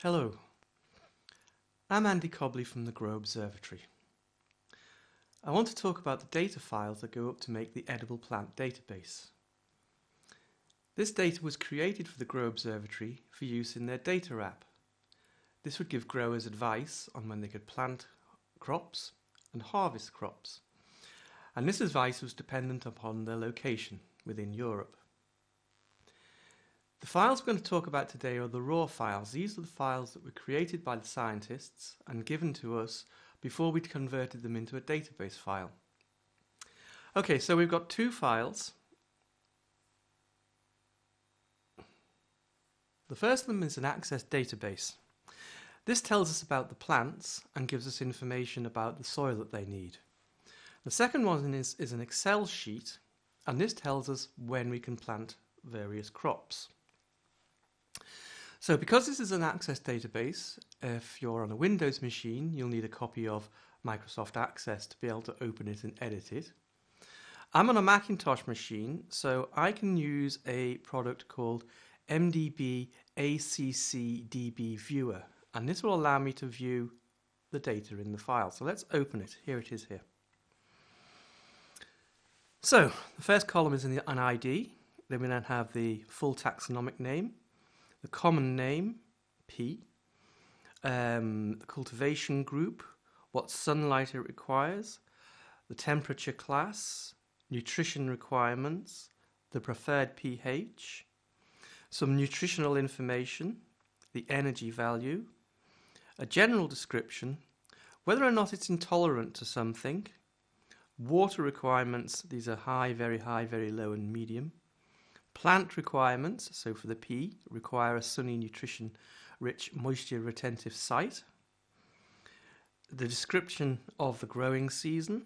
Hello, I'm Andy Cobley from the GROW Observatory. I want to talk about the data files that go up to make the edible plant database. This data was created for the GROW Observatory for use in their data app. This would give growers advice on when they could plant crops and harvest crops. And this advice was dependent upon their location within Europe. The files we're going to talk about today are the raw files. These are the files that were created by the scientists and given to us before we'd converted them into a database file. Okay, so we've got two files. The first of them is an access database. This tells us about the plants and gives us information about the soil that they need. The second one is an Excel sheet, and this tells us when we can plant various crops. So because this is an access database, if you're on a Windows machine, you'll need a copy of Microsoft Access to be able to open it and edit it. I'm on a Macintosh machine, so I can use a product called MDB ACCDB Viewer, and this will allow me to view the data in the file. So let's open it. Here it is here. So the first column is an ID. Then we then have the full taxonomic name, the common name, P, the cultivation group, what sunlight it requires, the temperature class, nutrition requirements, the preferred pH, some nutritional information, the energy value, a general description, whether or not it's intolerant to something, water requirements, these are high, very low and medium, plant requirements, so for the P, require a sunny, nutrition-rich, moisture-retentive site. The description of the growing season,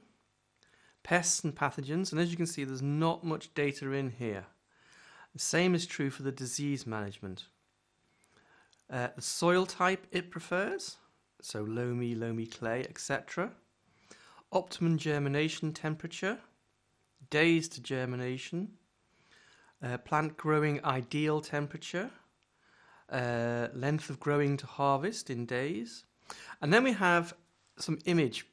pests and pathogens, and as you can see there's not much data in here. The same is true for the disease management. The soil type it prefers, so loamy clay, etc. Optimum germination temperature, days to germination, plant growing ideal temperature, length of growing to harvest in days, and then we have some image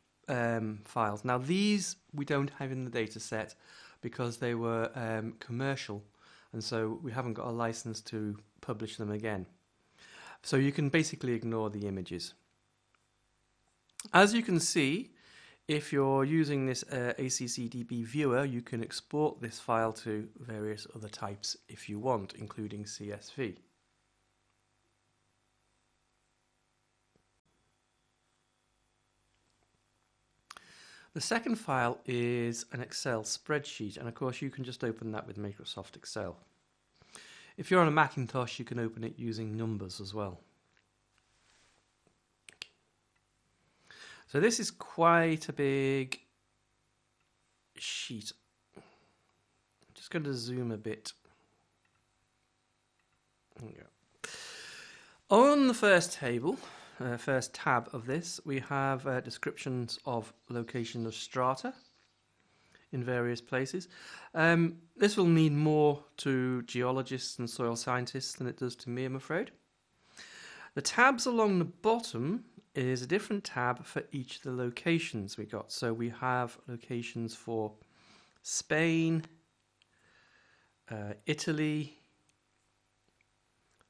files. Now these we don't have in the data set because they were commercial, and so we haven't got a license to publish them again. So you can basically ignore the images. As you can see, if you're using this ACCDB viewer, you can export this file to various other types if you want, including CSV. The second file is an Excel spreadsheet, and of course you can just open that with Microsoft Excel. If you're on a Macintosh, you can open it using numbers as well. So this is quite a big sheet. I'm just going to zoom a bit. There we go. On the first table, first tab of this, we have descriptions of location of strata in various places. This will mean more to geologists and soil scientists than it does to me, I'm afraid. The tabs along the bottom is a different tab for each of the locations we got. So we have locations for Spain, Italy,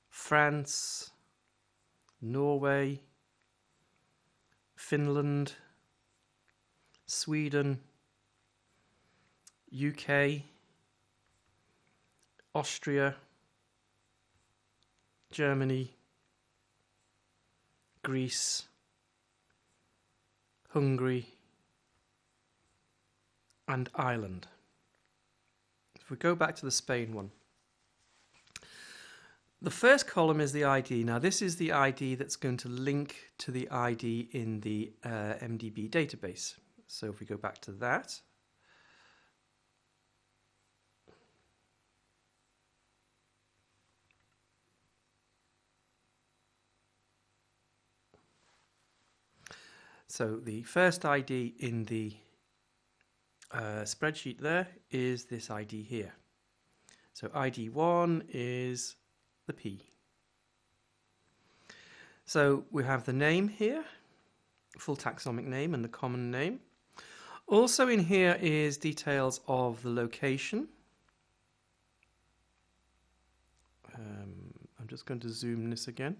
France, Norway, Finland, Sweden, UK, Austria, Germany, Greece, Hungary, and Ireland. If we go back to the Spain one, the first column is the ID. Now this is the ID that's going to link to the ID in the MDB database. So if we go back to that, so the first ID in the spreadsheet there is this ID here. So ID1 is the P. So we have the name here, full taxonomic name and the common name. Also in here is details of the location. I'm just going to zoom this again.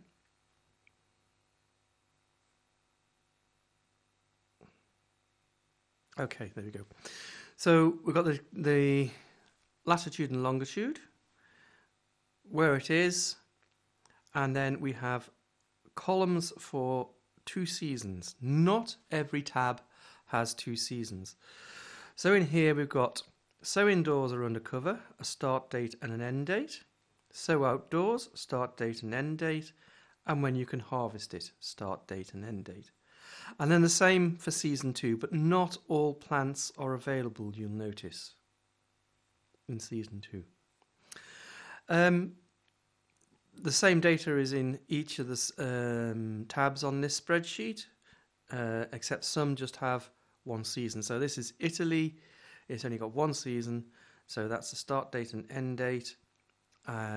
Okay, there we go. So we've got the latitude and longitude, where it is, and then we have columns for 2 seasons. Not every tab has 2 seasons. So in here we've got so indoors or undercover, a start date and an end date. So outdoors, start date and end date, and when you can harvest it, start date and end date. And then the same for season 2, but not all plants are available, you'll notice, in season 2. The same data is in each of the tabs on this spreadsheet, except some just have 1 season. So this is Italy, it's only got 1 season, so that's the start date and end date.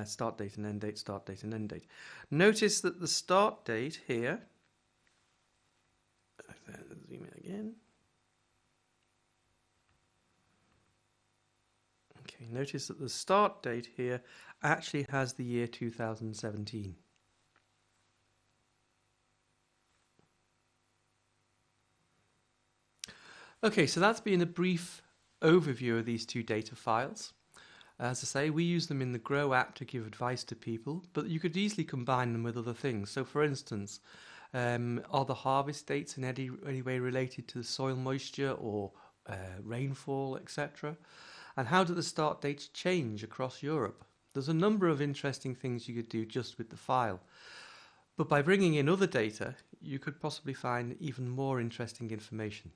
Start date and end date, start date and end date. Notice that the start date here, zoom in again. Okay, notice that the start date here actually has the year 2017. Okay, so that's been a brief overview of these 2 data files. As I say, we use them in the GROW app to give advice to people, but you could easily combine them with other things. So for instance, are the harvest dates in any way related to the soil moisture or rainfall, etc.? And how do the start dates change across Europe? There's a number of interesting things you could do just with the file. But by bringing in other data, you could possibly find even more interesting information.